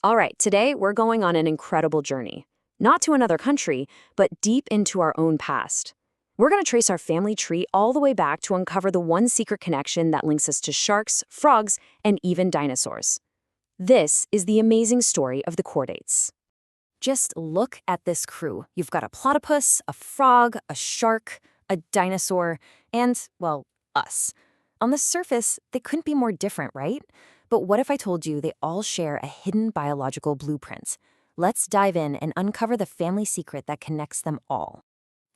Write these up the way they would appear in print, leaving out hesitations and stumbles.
All right, today we're going on an incredible journey. Not to another country, but deep into our own past. We're going to trace our family tree all the way back to uncover the one secret connection that links us to sharks, frogs, and even dinosaurs. This is the amazing story of the Chordates. Just look at this crew. You've got a platypus, a frog, a shark, a dinosaur, and, well, us. On the surface, they couldn't be more different, right? But what if I told you they all share a hidden biological blueprint? Let's dive in and uncover the family secret that connects them all.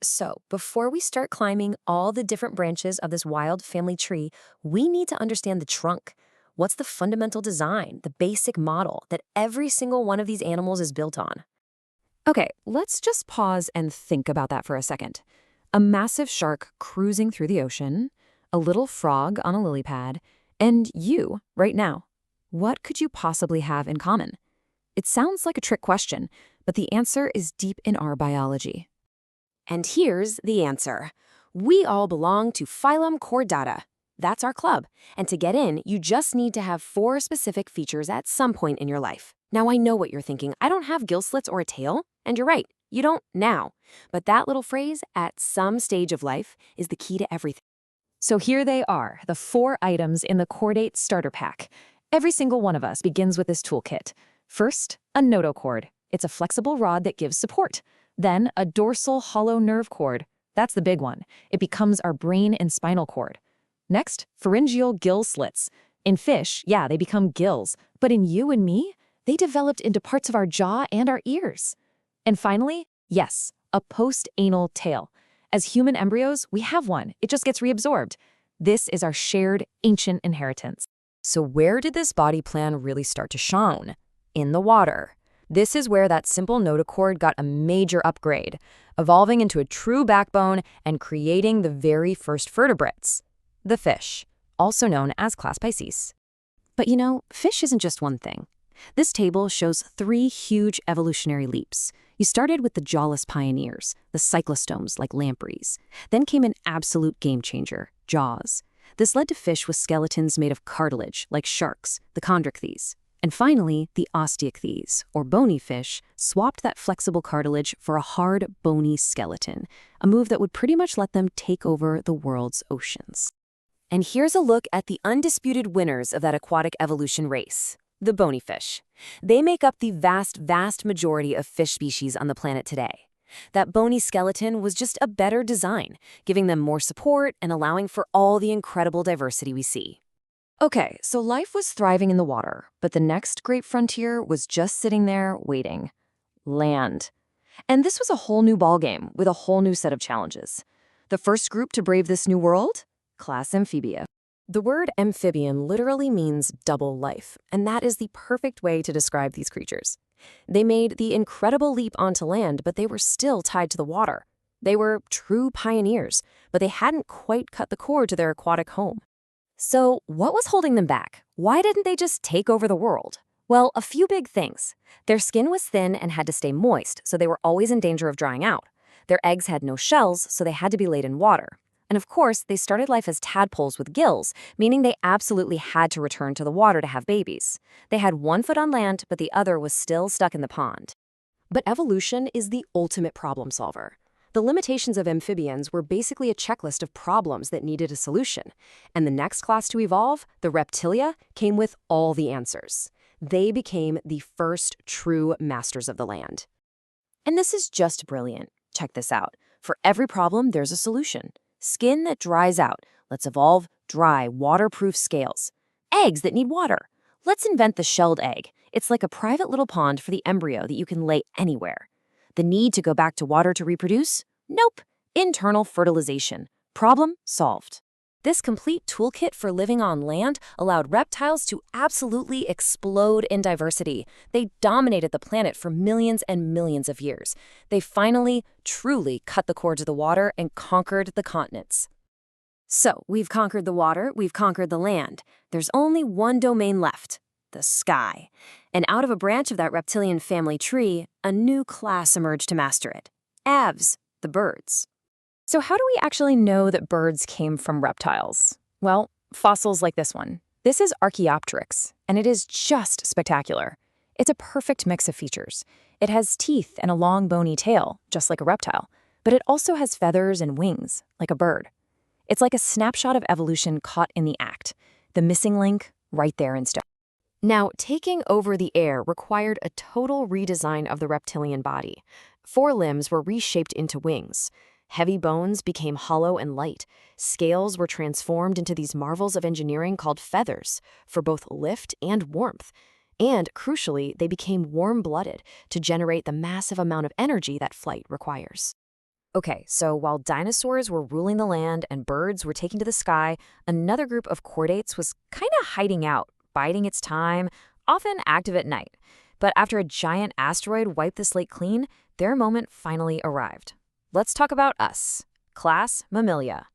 So, before we start climbing all the different branches of this wild family tree, we need to understand the trunk. What's the fundamental design, the basic model that every single one of these animals is built on? Okay, let's just pause and think about that for a second. A massive shark cruising through the ocean, a little frog on a lily pad, and you, right now. What could you possibly have in common? It sounds like a trick question, but the answer is deep in our biology. And here's the answer. We all belong to Phylum Chordata. That's our club. And to get in, you just need to have 4 specific features at some point in your life. Now, I know what you're thinking. I don't have gill slits or a tail. And you're right. You don't now. But that little phrase, at some stage of life, is the key to everything. So here they are, the 4 items in the Chordate starter pack. Every single one of us begins with this toolkit. First, a notochord. It's a flexible rod that gives support. Then, a dorsal hollow nerve cord. That's the big one. It becomes our brain and spinal cord. Next, pharyngeal gill slits. In fish, yeah, they become gills. But in you and me, they developed into parts of our jaw and our ears. And finally, yes, a post-anal tail. As human embryos, we have one. It just gets reabsorbed. This is our shared ancient inheritance. So where did this body plan really start to shine? In the water. This is where that simple notochord got a major upgrade, evolving into a true backbone and creating the very first vertebrates, the fish, also known as class Pisces. But you know, fish isn't just one thing. This table shows 3 huge evolutionary leaps. You started with the jawless pioneers, the cyclostomes like lampreys. Then came an absolute game changer, jaws. This led to fish with skeletons made of cartilage, like sharks, the chondrichthyes. And finally, the osteichthyes, or bony fish, swapped that flexible cartilage for a hard, bony skeleton, a move that would pretty much let them take over the world's oceans. And here's a look at the undisputed winners of that aquatic evolution race, the bony fish. They make up the vast majority of fish species on the planet today. That bony skeleton was just a better design, giving them more support and allowing for all the incredible diversity we see. Okay, so life was thriving in the water, but the next great frontier was just sitting there waiting. Land. And this was a whole new ballgame with a whole new set of challenges. The first group to brave this new world? Class Amphibia. The word amphibian literally means double life, and that is the perfect way to describe these creatures. They made the incredible leap onto land, but they were still tied to the water. They were true pioneers, but they hadn't quite cut the cord to their aquatic home. So what was holding them back? Why didn't they just take over the world? Well, a few big things. Their skin was thin and had to stay moist, so they were always in danger of drying out. Their eggs had no shells, so they had to be laid in water. And of course, they started life as tadpoles with gills, meaning they absolutely had to return to the water to have babies. They had one foot on land, but the other was still stuck in the pond. But evolution is the ultimate problem solver. The limitations of amphibians were basically a checklist of problems that needed a solution. And the next class to evolve, the reptilia, came with all the answers. They became the first true masters of the land. And this is just brilliant. Check this out. For every problem, there's a solution. Skin that dries out. Let's evolve dry, waterproof scales. Eggs that need water. Let's invent the shelled egg. It's like a private little pond for the embryo that you can lay anywhere. The need to go back to water to reproduce? Nope. Internal fertilization. Problem solved. This complete toolkit for living on land allowed reptiles to absolutely explode in diversity. They dominated the planet for millions and millions of years. They finally, truly cut the cord to the water and conquered the continents. So, we've conquered the water, we've conquered the land. There's only one domain left. The sky. And out of a branch of that reptilian family tree, a new class emerged to master it. Avs, the birds. So how do we actually know that birds came from reptiles? Well, fossils like this one. This is Archaeopteryx, and it is just spectacular. It's a perfect mix of features. It has teeth and a long bony tail, just like a reptile, but it also has feathers and wings, like a bird. It's like a snapshot of evolution caught in the act, the missing link right there in stone. Now, taking over the air required a total redesign of the reptilian body. Forelimbs were reshaped into wings. Heavy bones became hollow and light. Scales were transformed into these marvels of engineering called feathers for both lift and warmth. And, crucially, they became warm-blooded to generate the massive amount of energy that flight requires. Okay, so while dinosaurs were ruling the land and birds were taking to the sky, another group of chordates was kind of hiding out, biding its time, often active at night. But after a giant asteroid wiped the slate clean, their moment finally arrived. Let's talk about us. Class Mammalia.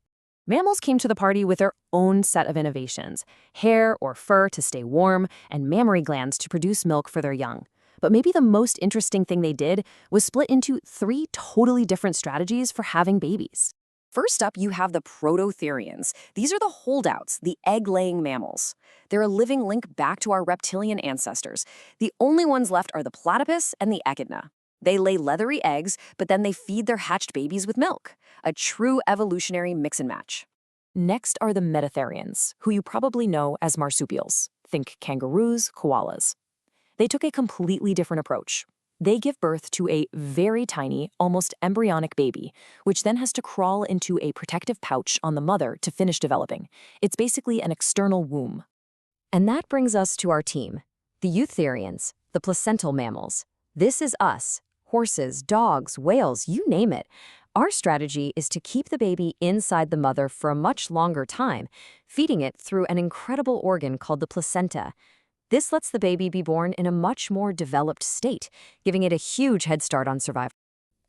Mammals came to the party with their own set of innovations: hair or fur to stay warm, and mammary glands to produce milk for their young. But maybe the most interesting thing they did was split into 3 totally different strategies for having babies. First up, you have the prototherians. These are the holdouts, the egg-laying mammals. They're a living link back to our reptilian ancestors. The only ones left are the platypus and the echidna. They lay leathery eggs, but then they feed their hatched babies with milk. A true evolutionary mix and match. Next are the metatherians, who you probably know as marsupials. Think kangaroos, koalas. They took a completely different approach. They give birth to a very tiny, almost embryonic baby, which then has to crawl into a protective pouch on the mother to finish developing. It's basically an external womb. And that brings us to our team, the eutherians, the placental mammals. This is us. Horses, dogs, whales, you name it. Our strategy is to keep the baby inside the mother for a much longer time, feeding it through an incredible organ called the placenta. This lets the baby be born in a much more developed state, giving it a huge head start on survival.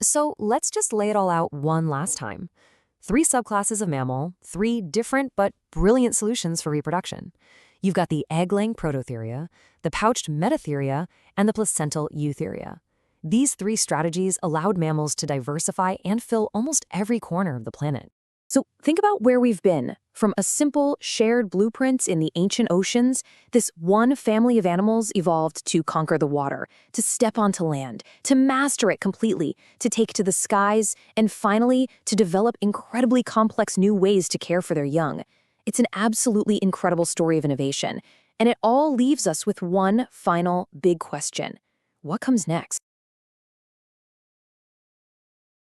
So let's just lay it all out one last time. 3 subclasses of mammal, 3 different but brilliant solutions for reproduction. You've got the egg-laying prototheria, the pouched metatheria, and the placental eutheria. These 3 strategies allowed mammals to diversify and fill almost every corner of the planet. So think about where we've been. From a simple, shared blueprints in the ancient oceans, this one family of animals evolved to conquer the water, to step onto land, to master it completely, to take to the skies, and finally, to develop incredibly complex new ways to care for their young. It's an absolutely incredible story of innovation, and it all leaves us with one final big question. What comes next?